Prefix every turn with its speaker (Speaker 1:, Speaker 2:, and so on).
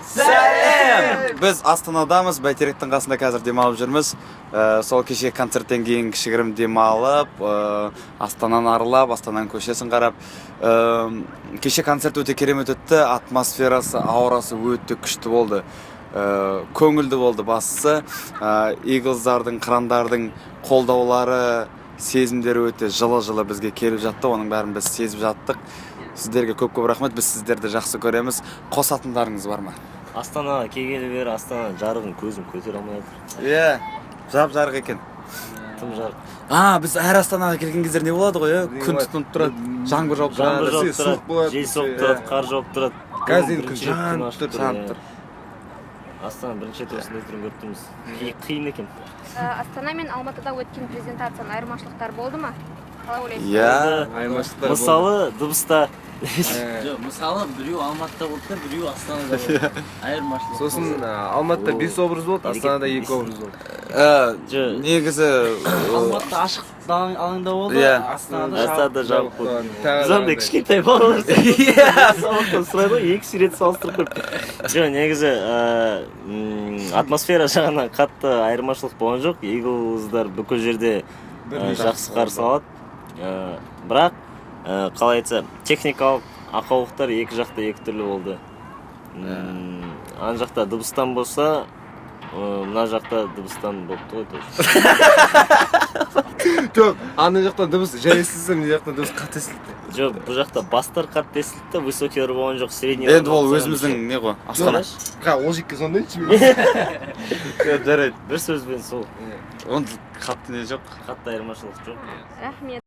Speaker 1: Сәлем! Біз Астанадамыз, Бәйтеректің қасында қазір демалып жүрміз. Сол кеше концерттен кейін кішігірім демалып, Астананы аралап, Астананың көшесін қарап. Кеше концерт өте керемет өтті, атмосферасы, аурасы өте күшті болды. Көңілді болды бастысы. Иглздардың, қырандардың қолдаулары, сезімдері өте жылы-жылы бізге келіп жатты, оның бәрін біз сезіп жаттық. Сіздерге көп-көп рахмет, біз сіздерді жақсы көреміз. Қосатындарыңыз бар ма?
Speaker 2: Астанаға келгелі бері Астана жарығын көзім көтере алмай жатыр.
Speaker 1: Иә, жап-жарық екен.
Speaker 2: Тым жарық.
Speaker 1: Біз әр Астанаға келген кездер не болады ғой, күн тұтынып тұрады, жаңбыр жауып тұрады,
Speaker 2: жел соғып тұрады, қар жауып тұрады.
Speaker 1: Қазір күн жанып тұр.
Speaker 2: Астана бірінші рет осындай түрін көріп тұрмыз. Қиын екен.
Speaker 3: Астана мен Алматыда өткен презентацияның айырмашылықтар болды ма? Қалай ойлайсыз?
Speaker 1: Иә,
Speaker 4: айырмашылықтар болды.
Speaker 2: Мысалы, дыбыста.
Speaker 4: Мысалы, біреу Алматыда болды, біреу Астанада болды. Айырмашылық.
Speaker 5: Сосын Алматыда 5 образ болды, Астанада 2 образ болды.
Speaker 1: негізі
Speaker 4: Алматыда ашық алаңда болды,
Speaker 2: Астанада жабық болды.
Speaker 5: Тағы
Speaker 2: Біз андай кішкентай балалар сабақтан сұрайды ғой, екі рет салыстырып көріп. Негізі атмосфера жағынан қатты айырмашылық болған жоқ. Иглздар бүкіл жерде жақсы қарсы алады. Бірақ қалай айтса, техникалық ақаулықтар екі жақта екі түрлі болды. Ана жақта дыбыстан болса, мына жақта дыбыстан болыпты ғой тоже.
Speaker 5: Жоқ, ана жақтан дыбыс жай естілсе, мына жақтан дыбыс қатты естілді.
Speaker 2: Жоқ, бұл жақта бастар қатты естілді, высокийлар болған жоқ, средний.
Speaker 1: енді ол өзіміздің не ғой, Астана.
Speaker 5: Ол жекке сондай
Speaker 1: Жарайды.
Speaker 2: бір сөзбен сол.
Speaker 1: Онда қатты не жоқ.
Speaker 2: Қатты айырмашылық жоқ.
Speaker 3: Рахмет.